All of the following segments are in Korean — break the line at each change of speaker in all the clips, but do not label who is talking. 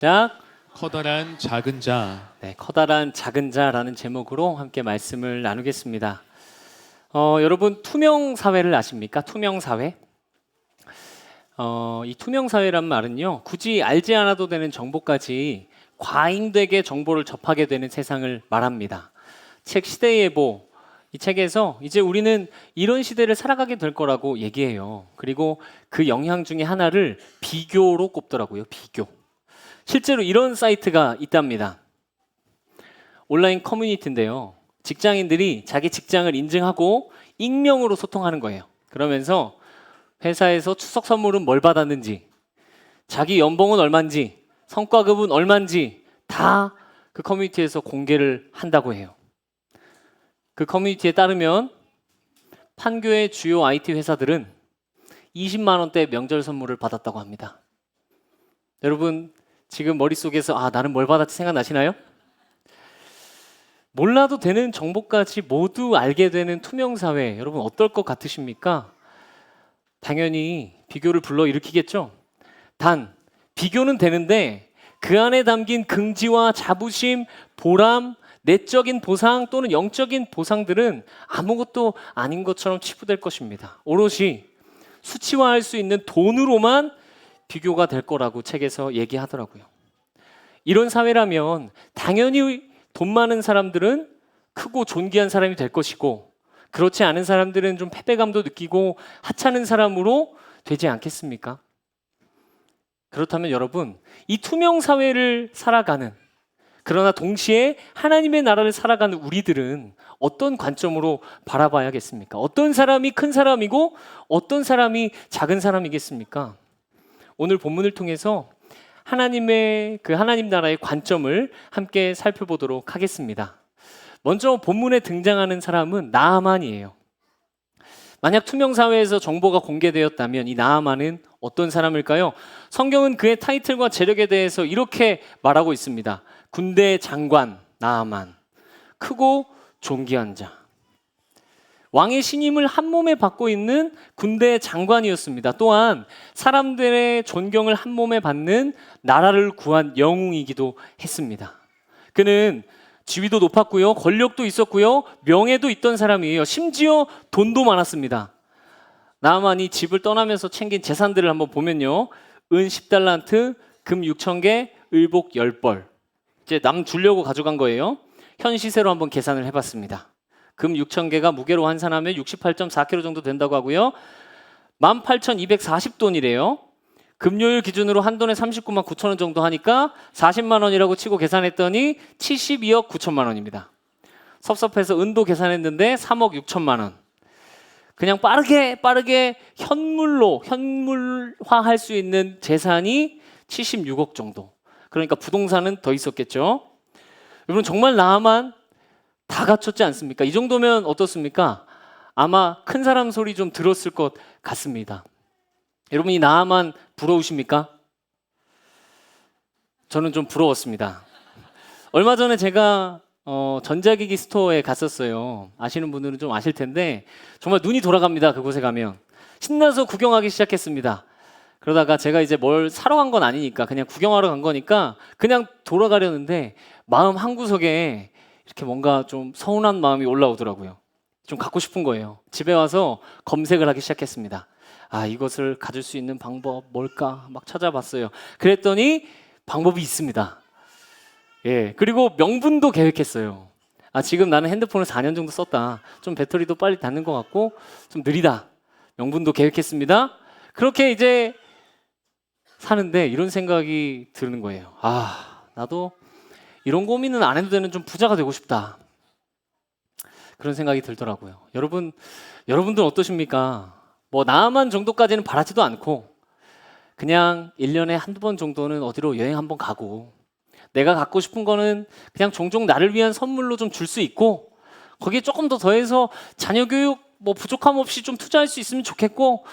딱
커다란 작은 자.
네, 커다란 작은 자라는 제목으로 함께 말씀을 나누겠습니다. 여러분 투명 사회를 아십니까? 투명 사회? 이 투명 사회란 말은요, 굳이 알지 않아도 되는 정보까지 과잉되게 정보를 접하게 되는 세상을 말합니다. 책 시대예보 이 책에서 이제 우리는 이런 시대를 살아가게 될 거라고 얘기해요. 그리고 그 영향 중에 하나를 비교로 꼽더라고요. 비교. 실제로 이런 사이트가 있답니다. 온라인 커뮤니티인데요. 직장인들이 자기 직장을 인증하고 익명으로 소통하는 거예요. 그러면서 회사에서 추석 선물은 뭘 받았는지, 자기 연봉은 얼마인지, 성과급은 얼마인지 다 그 커뮤니티에서 공개를 한다고 해요. 그 커뮤니티에 따르면 판교의 주요 IT 회사들은 20만 원대 명절 선물을 받았다고 합니다. 여러분 지금 머릿속에서 나는 뭘 받았지 생각나시나요? 몰라도 되는 정보까지 모두 알게 되는 투명사회, 여러분 어떨 것 같으십니까? 당연히 비교를 불러일으키겠죠. 단 비교는 되는데 그 안에 담긴 긍지와 자부심, 보람, 내적인 보상 또는 영적인 보상들은 아무것도 아닌 것처럼 치부될 것입니다. 오롯이 수치화할 수 있는 돈으로만 비교가 될 거라고 책에서 얘기하더라고요. 이런 사회라면 당연히 돈 많은 사람들은 크고 존귀한 사람이 될 것이고, 그렇지 않은 사람들은 좀 패배감도 느끼고 하찮은 사람으로 되지 않겠습니까? 그렇다면 여러분, 이 투명 사회를 살아가는, 그러나 동시에 하나님의 나라를 살아가는 우리들은 어떤 관점으로 바라봐야겠습니까? 어떤 사람이 큰 사람이고 어떤 사람이 작은 사람이겠습니까? 오늘 본문을 통해서 하나님의 하나님 나라의 관점을 함께 살펴보도록 하겠습니다. 먼저 본문에 등장하는 사람은 나아만이에요. 만약 투명 사회에서 정보가 공개되었다면 이 나아만은 어떤 사람일까요? 성경은 그의 타이틀과 재력에 대해서 이렇게 말하고 있습니다. 군대 장관 나아만, 크고 존귀한 자. 왕의 신임을 한 몸에 받고 있는 군대 장관이었습니다. 또한 사람들의 존경을 한 몸에 받는 나라를 구한 영웅이기도 했습니다. 그는 지위도 높았고요, 권력도 있었고요, 명예도 있던 사람이에요. 심지어 돈도 많았습니다. 나아만이 집을 떠나면서 챙긴 재산들을 한번 보면요, 은 10달란트, 금 6,000개, 의복 10벌. 이제 남 주려고 가져간 거예요. 현 시세로 한번 계산을 해봤습니다. 금 6,000개가 무게로 환산하면 68.4kg 정도 된다고 하고요. 18,240돈이래요. 금요일 기준으로 한 돈에 39만 9천 원 정도 하니까 40만 원이라고 치고 계산했더니 72억 9천만 원입니다. 섭섭해서 은도 계산했는데 3억 6천만 원. 그냥 빠르게 현물화할 수 있는 재산이 76억 정도. 그러니까 부동산은 더 있었겠죠. 여러분 정말 나만 다 갖췄지 않습니까? 이 정도면 어떻습니까? 아마 큰 사람 소리 좀 들었을 것 같습니다. 여러분 이 나아만 부러우십니까? 저는 좀 부러웠습니다. 얼마 전에 제가 전자기기 스토어에 갔었어요. 아시는 분들은 좀 아실 텐데 정말 눈이 돌아갑니다. 그곳에 가면 신나서 구경하기 시작했습니다. 그러다가 제가 이제 뭘 사러 간 건 아니니까 그냥 구경하러 간 거니까 그냥 돌아가려는데 마음 한구석에 이렇게 뭔가 좀 서운한 마음이 올라오더라고요. 좀 갖고 싶은 거예요. 집에 와서 검색을 하기 시작했습니다. 이것을 가질 수 있는 방법 뭘까 막 찾아봤어요. 그랬더니 방법이 있습니다. 예, 그리고 명분도 계획했어요. 지금 나는 핸드폰을 4년 정도 썼다. 좀 배터리도 빨리 닳는 것 같고 좀 느리다. 명분도 계획했습니다. 그렇게 이제 사는데 이런 생각이 드는 거예요. 나도 이런 고민은 안 해도 되는 좀 부자가 되고 싶다. 그런 생각이 들더라고요. 여러분들은 어떠십니까? 뭐 나만 정도까지는 바라지도 않고 그냥 1년에 한두 번 정도는 어디로 여행 한번 가고, 내가 갖고 싶은 거는 그냥 종종 나를 위한 선물로 좀 줄 수 있고, 거기에 조금 더 더해서 자녀 교육 뭐 부족함 없이 좀 투자할 수 있으면 좋겠고,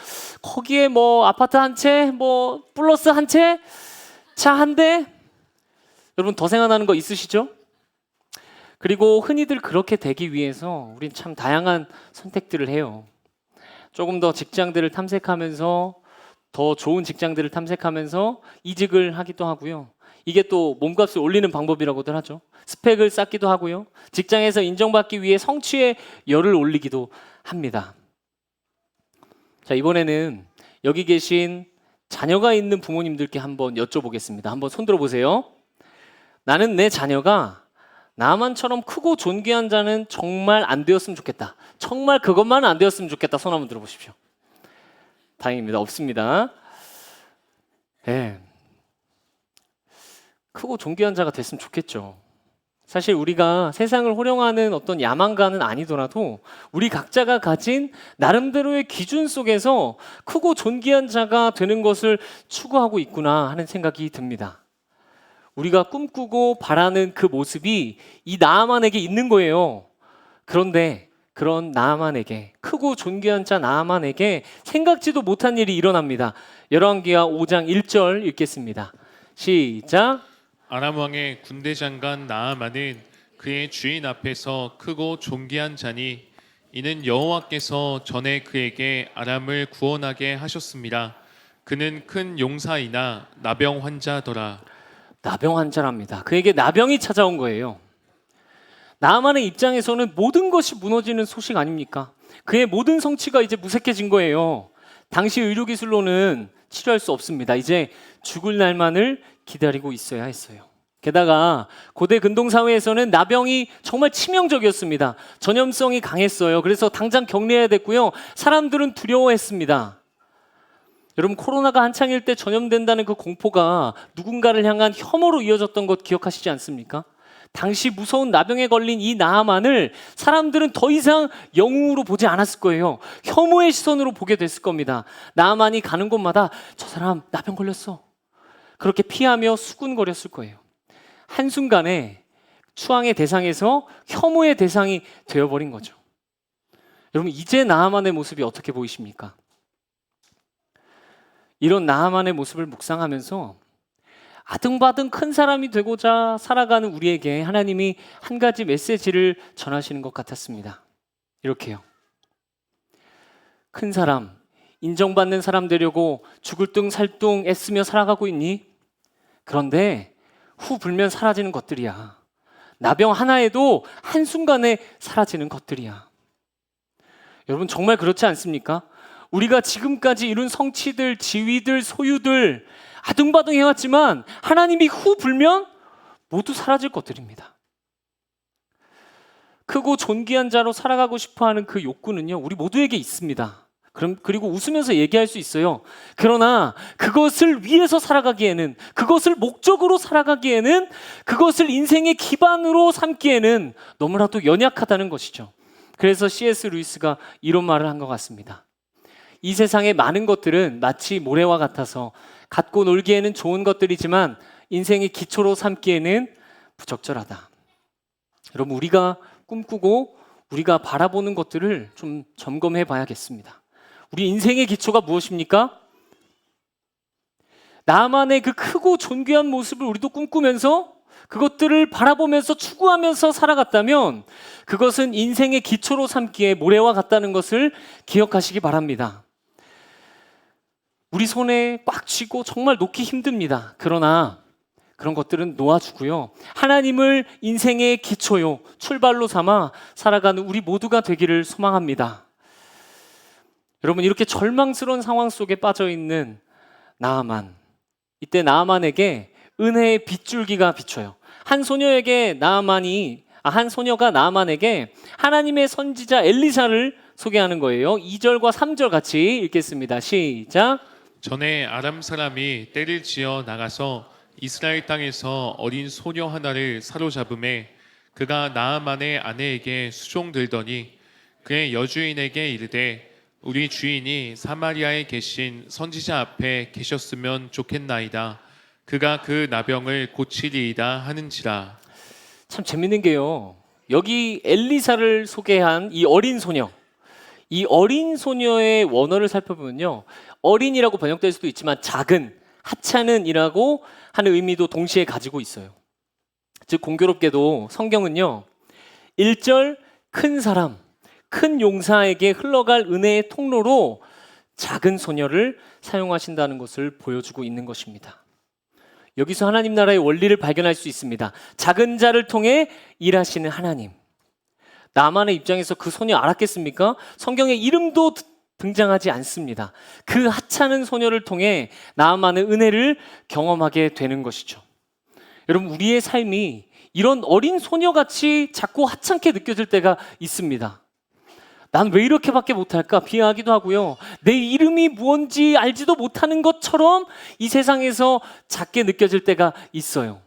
거기에 뭐 아파트 한 채, 뭐 플러스 한 채, 차 한 대. 여러분 더 생각나는 거 있으시죠? 그리고 흔히들 그렇게 되기 위해서 우린 참 다양한 선택들을 해요. 조금 더 직장들을 탐색하면서, 더 좋은 직장들을 탐색하면서 이직을 하기도 하고요. 이게 또 몸값을 올리는 방법이라고들 하죠. 스펙을 쌓기도 하고요. 직장에서 인정받기 위해 성취의 열을 올리기도 합니다. 자, 이번에는 여기 계신 자녀가 있는 부모님들께 한번 여쭤보겠습니다. 한번 손 들어보세요. 나는 내 자녀가 나만처럼 크고 존귀한 자는 정말 안 되었으면 좋겠다. 정말 그것만은 안 되었으면 좋겠다. 손 한번 들어보십시오. 다행입니다. 없습니다. 네. 크고 존귀한 자가 됐으면 좋겠죠. 사실 우리가 세상을 호령하는 어떤 야망가는 아니더라도 우리 각자가 가진 나름대로의 기준 속에서 크고 존귀한 자가 되는 것을 추구하고 있구나 하는 생각이 듭니다. 우리가 꿈꾸고 바라는 그 모습이 이 나아만에게 있는 거예요. 그런데 그런 나아만에게, 크고 존귀한 자 나아만에게 생각지도 못한 일이 일어납니다. 열왕기하 5장 1절 읽겠습니다. 시작.
아람 왕의 군대 장관 나아만은 그의 주인 앞에서 크고 존귀한 자니 이는 여호와께서 전에 그에게 아람을 구원하게 하셨습니다. 그는 큰 용사이나 나병 환자더라.
나병 환자랍니다. 그에게 나병이 찾아온 거예요. 나아만의 입장에서는 모든 것이 무너지는 소식 아닙니까? 그의 모든 성취가 이제 무색해진 거예요. 당시 의료기술로는 치료할 수 없습니다. 이제 죽을 날만을 기다리고 있어야 했어요. 게다가 고대 근동사회에서는 나병이 정말 치명적이었습니다. 전염성이 강했어요. 그래서 당장 격리해야 됐고요. 사람들은 두려워했습니다. 여러분, 코로나가 한창일 때 전염된다는 그 공포가 누군가를 향한 혐오로 이어졌던 것 기억하시지 않습니까? 당시 무서운 나병에 걸린 이 나아만을 사람들은 더 이상 영웅으로 보지 않았을 거예요. 혐오의 시선으로 보게 됐을 겁니다. 나아만이 가는 곳마다 저 사람 나병 걸렸어. 그렇게 피하며 수군거렸을 거예요. 한순간에 추앙의 대상에서 혐오의 대상이 되어버린 거죠. 여러분, 이제 나아만의 모습이 어떻게 보이십니까? 이런 나아만의 모습을 묵상하면서 아등바등 큰 사람이 되고자 살아가는 우리에게 하나님이 한 가지 메시지를 전하시는 것 같았습니다. 이렇게요. 큰 사람, 인정받는 사람 되려고 죽을 둥 살 둥 애쓰며 살아가고 있니? 그런데 후 불면 사라지는 것들이야. 나병 하나에도 한순간에 사라지는 것들이야. 여러분, 정말 그렇지 않습니까? 우리가 지금까지 이룬 성취들, 지위들, 소유들 아둥바둥 해왔지만 하나님이 후 불면 모두 사라질 것들입니다. 크고 존귀한 자로 살아가고 싶어하는 그 욕구는요, 우리 모두에게 있습니다. 그리고 웃으면서 얘기할 수 있어요. 그러나 그것을 위해서 살아가기에는, 그것을 목적으로 살아가기에는, 그것을 인생의 기반으로 삼기에는 너무나도 연약하다는 것이죠. 그래서 C.S. 루이스가 이런 말을 한 것 같습니다. 이 세상의 많은 것들은 마치 모래와 같아서 갖고 놀기에는 좋은 것들이지만 인생의 기초로 삼기에는 부적절하다. 여러분, 우리가 꿈꾸고 우리가 바라보는 것들을 좀 점검해 봐야겠습니다. 우리 인생의 기초가 무엇입니까? 나만의 그 크고 존귀한 모습을 우리도 꿈꾸면서 그것들을 바라보면서 추구하면서 살아갔다면 그것은 인생의 기초로 삼기에 모래와 같다는 것을 기억하시기 바랍니다. 우리 손에 꽉 쥐고 정말 놓기 힘듭니다. 그러나 그런 것들은 놓아주고요. 하나님을 인생의 기초요, 출발로 삼아 살아가는 우리 모두가 되기를 소망합니다. 여러분, 이렇게 절망스러운 상황 속에 빠져있는 나아만, 이때 나아만에게 은혜의 빗줄기가 비쳐요. 한 소녀가 나아만에게 하나님의 선지자 엘리사를 소개하는 거예요. 2절과 3절 같이 읽겠습니다. 시작.
전에 아람 사람이 떼를 지어 나가서 이스라엘 땅에서 어린 소녀 하나를 사로잡음에 그가 나아만의 아내에게 수종들더니 그의 여주인에게 이르되 우리 주인이 사마리아에 계신 선지자 앞에 계셨으면 좋겠나이다. 그가 그 나병을 고치리이다 하는지라.
참 재밌는 게요, 여기 엘리사를 소개한 이 어린 소녀, 이 어린 소녀의 원어를 살펴보면요, 어린이라고 번역될 수도 있지만 작은, 하찮은이라고 하는 의미도 동시에 가지고 있어요. 즉 공교롭게도 성경은요, 1절 큰 사람, 큰 용사에게 흘러갈 은혜의 통로로 작은 소녀를 사용하신다는 것을 보여주고 있는 것입니다. 여기서 하나님 나라의 원리를 발견할 수 있습니다. 작은 자를 통해 일하시는 하나님. 나만의 입장에서 그 소녀 알았겠습니까? 성경에 이름도 등장하지 않습니다. 그 하찮은 소녀를 통해 나만의 은혜를 경험하게 되는 것이죠. 여러분, 우리의 삶이 이런 어린 소녀같이 자꾸 하찮게 느껴질 때가 있습니다. 난 왜 이렇게밖에 못할까 비하하기도 하고요. 내 이름이 무언지 알지도 못하는 것처럼 이 세상에서 작게 느껴질 때가 있어요.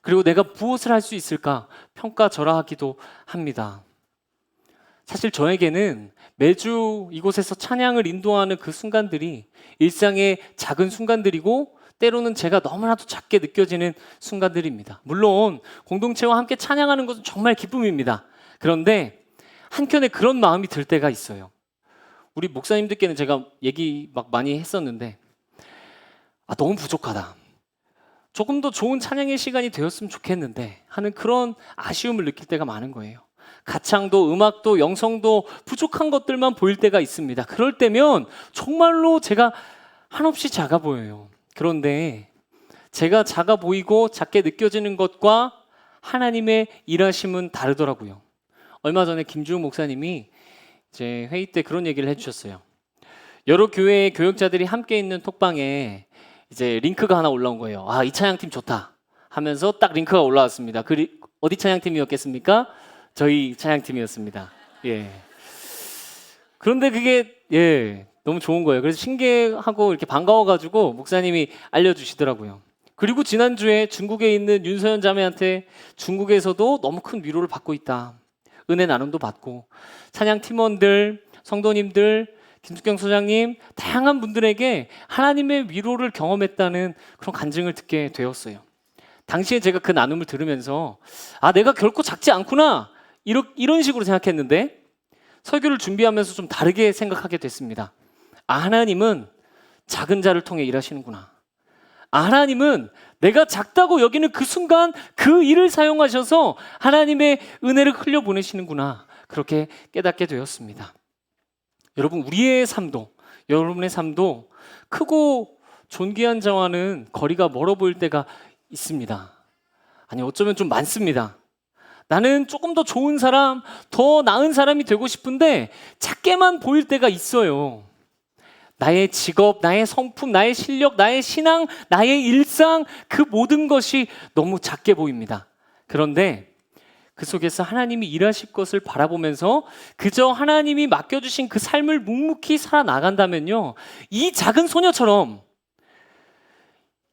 그리고 내가 무엇을 할 수 있을까 평가절하하기도 합니다. 사실 저에게는 매주 이곳에서 찬양을 인도하는 그 순간들이 일상의 작은 순간들이고 때로는 제가 너무나도 작게 느껴지는 순간들입니다. 물론 공동체와 함께 찬양하는 것은 정말 기쁨입니다. 그런데 한켠에 그런 마음이 들 때가 있어요. 우리 목사님들께는 제가 얘기 막 많이 했었는데 너무 부족하다. 조금 더 좋은 찬양의 시간이 되었으면 좋겠는데 하는 그런 아쉬움을 느낄 때가 많은 거예요. 가창도 음악도 영성도 부족한 것들만 보일 때가 있습니다. 그럴 때면 정말로 제가 한없이 작아 보여요. 그런데 제가 작아 보이고 작게 느껴지는 것과 하나님의 일하심은 다르더라고요. 얼마 전에 김주웅 목사님이 이제 회의 때 그런 얘기를 해주셨어요. 여러 교회의 교역자들이 함께 있는 톡방에 이제 링크가 하나 올라온 거예요. 이 찬양팀 좋다 하면서 딱 링크가 올라왔습니다. 어디 찬양팀이었겠습니까? 저희 찬양팀이었습니다. 예. 그런데 그게 너무 좋은 거예요. 그래서 신기하고 이렇게 반가워가지고 목사님이 알려주시더라고요. 그리고 지난주에 중국에 있는 윤서연 자매한테 중국에서도 너무 큰 위로를 받고 있다. 은혜 나눔도 받고 찬양 팀원들, 성도님들, 김숙경 소장님 다양한 분들에게 하나님의 위로를 경험했다는 그런 간증을 듣게 되었어요. 당시에 제가 그 나눔을 들으면서 내가 결코 작지 않구나 이런 식으로 생각했는데 설교를 준비하면서 좀 다르게 생각하게 됐습니다. 하나님은 작은 자를 통해 일하시는구나. 하나님은 내가 작다고 여기는 그 순간 그 일을 사용하셔서 하나님의 은혜를 흘려보내시는구나. 그렇게 깨닫게 되었습니다. 여러분, 우리의 삶도, 여러분의 삶도 크고 존귀한 자와는 거리가 멀어 보일 때가 있습니다. 아니, 어쩌면 좀 많습니다. 나는 조금 더 좋은 사람, 더 나은 사람이 되고 싶은데 작게만 보일 때가 있어요. 나의 직업, 나의 성품, 나의 실력, 나의 신앙, 나의 일상, 그 모든 것이 너무 작게 보입니다. 그런데 그 속에서 하나님이 일하실 것을 바라보면서 그저 하나님이 맡겨주신 그 삶을 묵묵히 살아나간다면요, 이 작은 소녀처럼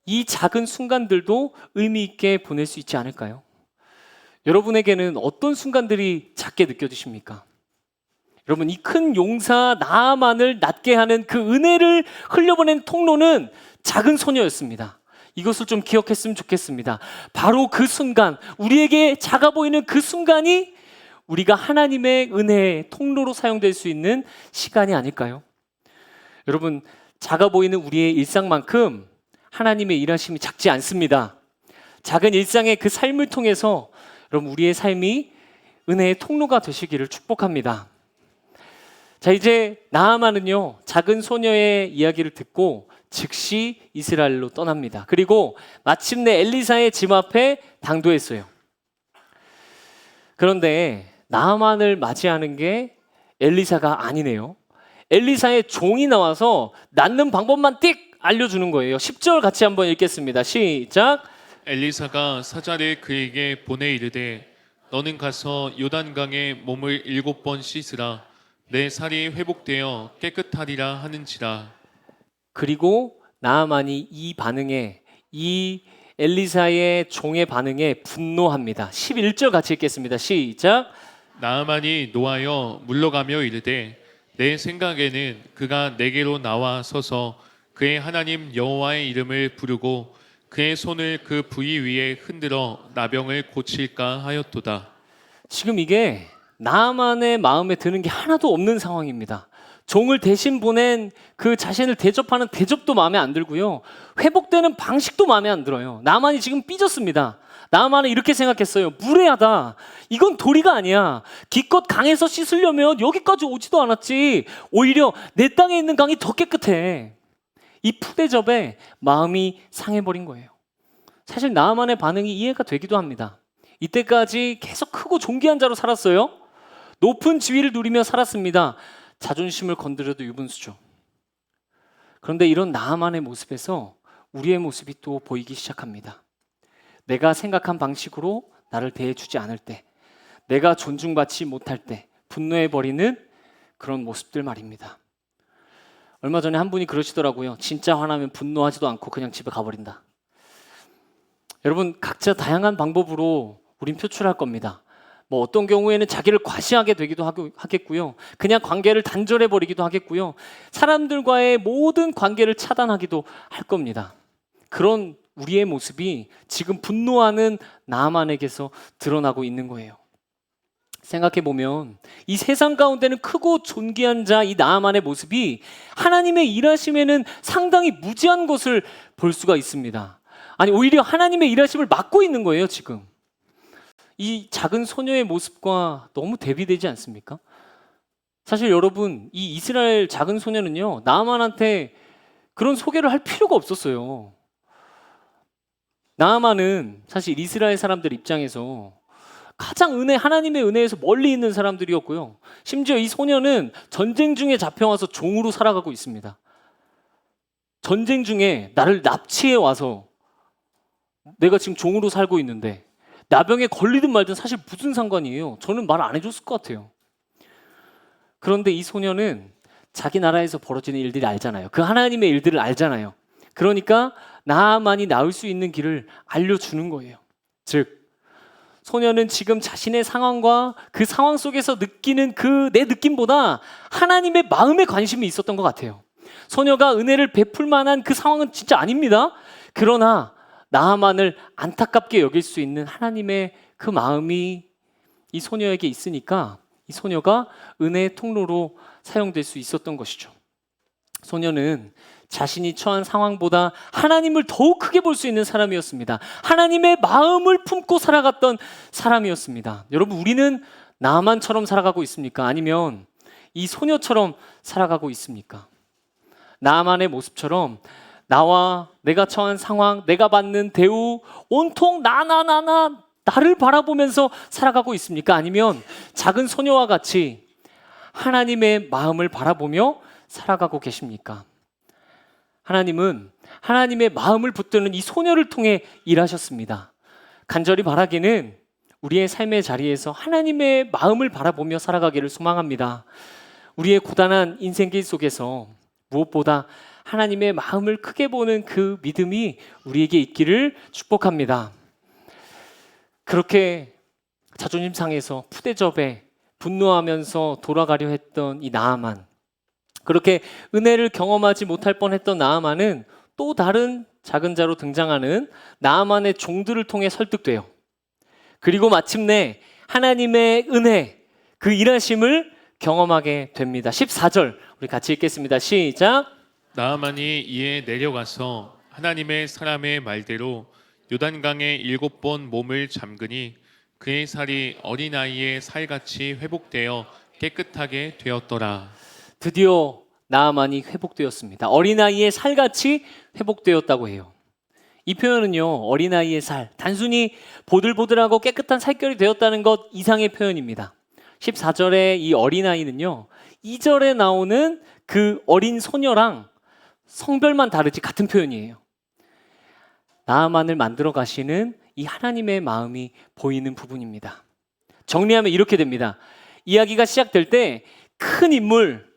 이 작은 순간들도 의미 있게 보낼 수 있지 않을까요? 여러분에게는 어떤 순간들이 작게 느껴지십니까? 여러분, 이 큰 용사 나아만을 낫게 하는 그 은혜를 흘려보낸 통로는 작은 소녀였습니다. 이것을 좀 기억했으면 좋겠습니다. 바로 그 순간, 우리에게 작아 보이는 그 순간이 우리가 하나님의 은혜의 통로로 사용될 수 있는 시간이 아닐까요? 여러분, 작아 보이는 우리의 일상만큼 하나님의 일하심이 작지 않습니다. 작은 일상의 그 삶을 통해서 여러분, 우리의 삶이 은혜의 통로가 되시기를 축복합니다. 자, 이제 나아만은요, 작은 소녀의 이야기를 듣고 즉시 이스라엘로 떠납니다. 그리고 마침내 엘리사의 집 앞에 당도했어요. 그런데 나아만을 맞이하는 게 엘리사가 아니네요. 엘리사의 종이 나와서 낫는 방법만 띡 알려주는 거예요. 10절 같이 한번 읽겠습니다. 시작.
엘리사가 사자를 그에게 보내 이르되 너는 가서 요단강에 몸을 7번 씻으라. 내 살이 회복되어 깨끗하리라 하는지라.
그리고 나아만이 이 반응에, 이 엘리사의 종의 반응에 분노합니다. 11절 같이 읽겠습니다. 시작.
나아만이 노하여 물러가며 이르되 내 생각에는 그가 내게로 나와 서서 그의 하나님 여호와의 이름을 부르고 그의 손을 그 부위 위에 흔들어 나병을 고칠까 하였도다. 지금
이게 나아만의 마음에 드는 게 하나도 없는 상황입니다. 종을 대신 보낸 그 자신을 대접하는 대접도 마음에 안 들고요. 회복되는 방식도 마음에 안 들어요. 나아만이 지금 삐졌습니다. 나아만은 이렇게 생각했어요. 무례하다. 이건 도리가 아니야. 기껏 강에서 씻으려면 여기까지 오지도 않았지. 오히려 내 땅에 있는 강이 더 깨끗해. 이 푸대접에 마음이 상해버린 거예요. 사실 나아만의 반응이 이해가 되기도 합니다. 이때까지 계속 크고 존귀한 자로 살았어요. 높은 지위를 누리며 살았습니다. 자존심을 건드려도 유분수죠. 그런데 이런 나아만의 모습에서 우리의 모습이 또 보이기 시작합니다. 내가 생각한 방식으로 나를 대해주지 않을 때, 내가 존중받지 못할 때 분노해버리는 그런 모습들 말입니다. 얼마 전에 한 분이 그러시더라고요. 진짜 화나면 분노하지도 않고 그냥 집에 가버린다. 여러분, 각자 다양한 방법으로 우린 표출할 겁니다. 뭐 어떤 경우에는 자기를 과시하게 되기도 하겠고요. 그냥 관계를 단절해버리기도 하겠고요. 사람들과의 모든 관계를 차단하기도 할 겁니다. 그런 우리의 모습이 지금 분노하는 나아만에게서 드러나고 있는 거예요. 생각해보면 이 세상 가운데는 크고 존귀한 자 이 나아만의 모습이 하나님의 일하심에는 상당히 무지한 것을 볼 수가 있습니다. 아니, 오히려 하나님의 일하심을 막고 있는 거예요, 지금. 이 작은 소녀의 모습과 너무 대비되지 않습니까? 사실 여러분, 이 이스라엘 작은 소녀는요, 나아만한테 그런 소개를 할 필요가 없었어요. 나아만은 사실 이스라엘 사람들 입장에서 가장 하나님의 은혜에서 멀리 있는 사람들이었고요. 심지어 이 소녀는 전쟁 중에 잡혀와서 종으로 살아가고 있습니다. 전쟁 중에 나를 납치해 와서 내가 지금 종으로 살고 있는데 나병에 걸리든 말든 사실 무슨 상관이에요. 저는 말 안 해줬을 것 같아요. 그런데 이 소녀는 자기 나라에서 벌어지는 일들을 알잖아요. 그 하나님의 일들을 알잖아요. 그러니까 나아만이 나올 수 있는 길을 알려주는 거예요. 즉, 소녀는 지금 자신의 상황과 그 상황 속에서 느끼는 그 내 느낌보다 하나님의 마음에 관심이 있었던 것 같아요. 소녀가 은혜를 베풀 만한 그 상황은 진짜 아닙니다. 그러나 나아만을 안타깝게 여길 수 있는 하나님의 그 마음이 이 소녀에게 있으니까 이 소녀가 은혜의 통로로 사용될 수 있었던 것이죠. 소녀는 자신이 처한 상황보다 하나님을 더욱 크게 볼 수 있는 사람이었습니다. 하나님의 마음을 품고 살아갔던 사람이었습니다. 여러분, 우리는 나만처럼 살아가고 있습니까? 아니면 이 소녀처럼 살아가고 있습니까? 나만의 모습처럼 나와 내가 처한 상황, 내가 받는 대우, 온통 나를 바라보면서 살아가고 있습니까? 아니면 작은 소녀와 같이 하나님의 마음을 바라보며 살아가고 계십니까? 하나님은 하나님의 마음을 붙드는 이 소녀를 통해 일하셨습니다. 간절히 바라기는 우리의 삶의 자리에서 하나님의 마음을 바라보며 살아가기를 소망합니다. 우리의 고단한 인생길 속에서 무엇보다 하나님의 마음을 크게 보는 그 믿음이 우리에게 있기를 축복합니다. 그렇게 자존심 상해서 푸대접에 분노하면서 돌아가려 했던 이 나아만, 그렇게 은혜를 경험하지 못할 뻔했던 나아만은 또 다른 작은 자로 등장하는 나아만의 종들을 통해 설득돼요. 그리고 마침내 하나님의 은혜, 그 일하심을 경험하게 됩니다. 14절 우리 같이 읽겠습니다. 시작.
나아만이 이에 내려가서 하나님의 사람의 말대로 요단강에 7번 몸을 잠그니 그의 살이 어린아이의 살같이 회복되어 깨끗하게 되었더라.
드디어 나아만이 회복되었습니다. 어린아이의 살같이 회복되었다고 해요. 이 표현은요, 어린아이의 살, 단순히 보들보들하고 깨끗한 살결이 되었다는 것 이상의 표현입니다. 14절의 이 어린아이는요, 2절에 나오는 그 어린 소녀랑 성별만 다르지 같은 표현이에요. 나아만을 만들어 가시는 이 하나님의 마음이 보이는 부분입니다. 정리하면 이렇게 됩니다. 이야기가 시작될 때 큰 인물,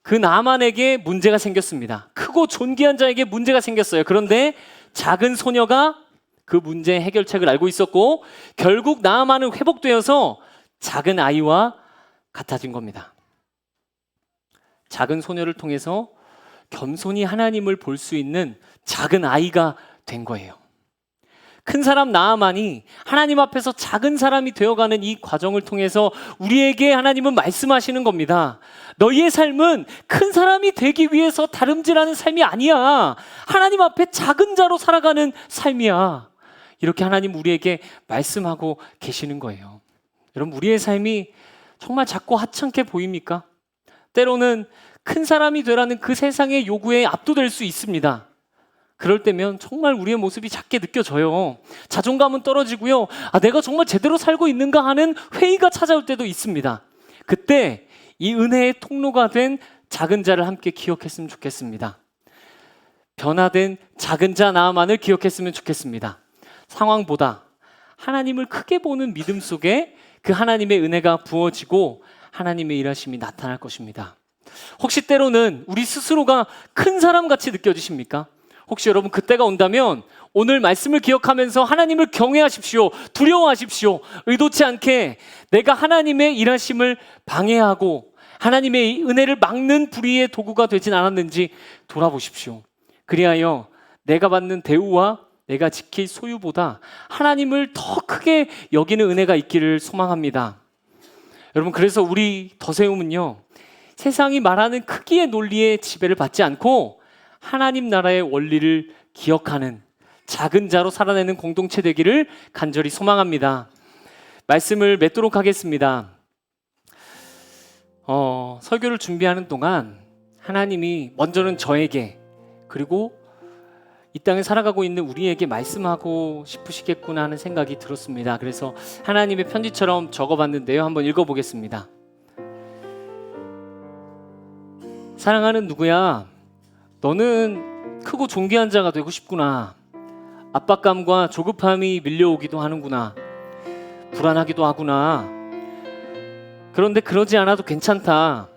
그 나아만에게 문제가 생겼습니다. 크고 존귀한 자에게 문제가 생겼어요. 그런데 작은 소녀가 그 문제의 해결책을 알고 있었고 결국 나아만은 회복되어서 작은 아이와 같아진 겁니다. 작은 소녀를 통해서 겸손히 하나님을 볼 수 있는 작은 아이가 된 거예요. 큰 사람 나아만이 하나님 앞에서 작은 사람이 되어가는 이 과정을 통해서 우리에게 하나님은 말씀하시는 겁니다. 너희의 삶은 큰 사람이 되기 위해서 다름질하는 삶이 아니야. 하나님 앞에 작은 자로 살아가는 삶이야. 이렇게 하나님 우리에게 말씀하고 계시는 거예요. 여러분, 우리의 삶이 정말 작고 하찮게 보입니까? 때로는 큰 사람이 되라는 그 세상의 요구에 압도될 수 있습니다. 그럴 때면 정말 우리의 모습이 작게 느껴져요. 자존감은 떨어지고요. 내가 정말 제대로 살고 있는가 하는 회의가 찾아올 때도 있습니다. 그때 이 은혜의 통로가 된 작은 자를 함께 기억했으면 좋겠습니다. 변화된 작은 자 나아만을 기억했으면 좋겠습니다. 상황보다 하나님을 크게 보는 믿음 속에 그 하나님의 은혜가 부어지고 하나님의 일하심이 나타날 것입니다. 혹시 때로는 우리 스스로가 큰 사람같이 느껴지십니까? 혹시 여러분 그때가 온다면 오늘 말씀을 기억하면서 하나님을 경외하십시오. 두려워하십시오. 의도치 않게 내가 하나님의 일하심을 방해하고 하나님의 은혜를 막는 불의의 도구가 되진 않았는지 돌아보십시오. 그리하여 내가 받는 대우와 내가 지킬 소유보다 하나님을 더 크게 여기는 은혜가 있기를 소망합니다. 여러분, 그래서 우리 더세움은요, 세상이 말하는 크기의 논리에 지배를 받지 않고 하나님 나라의 원리를 기억하는 작은 자로 살아내는 공동체 되기를 간절히 소망합니다. 말씀을 맺도록 하겠습니다. 설교를 준비하는 동안 하나님이 먼저는 저에게 그리고 이 땅에 살아가고 있는 우리에게 말씀하고 싶으시겠구나 하는 생각이 들었습니다. 그래서 하나님의 편지처럼 적어봤는데요. 한번 읽어보겠습니다. 사랑하는 누구야, 너는 크고 존귀한 자가 되고 싶구나. 압박감과 조급함이 밀려오기도 하는구나. 불안하기도 하구나. 그런데 그러지 않아도 괜찮다.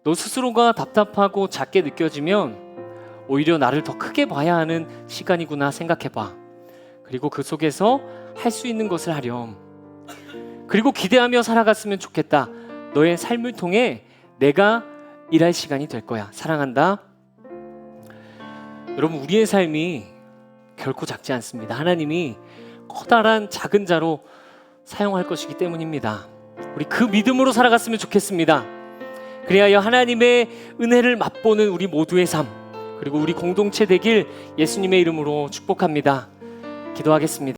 너 스스로가 답답하고 작게 느껴지면 오히려 나를 더 크게 봐야 하는 시간이구나 생각해봐. 그리고 그 속에서 할 수 있는 것을 하렴. 그리고 기대하며 살아갔으면 좋겠다. 너의 삶을 통해 내가 일할 시간이 될 거야. 사랑한다. 여러분, 우리의 삶이 결코 작지 않습니다. 하나님이 커다란 작은 자로 사용할 것이기 때문입니다. 우리 그 믿음으로 살아갔으면 좋겠습니다. 그리하여 하나님의 은혜를 맛보는 우리 모두의 삶, 그리고 우리 공동체 되길 예수님의 이름으로 축복합니다. 기도하겠습니다.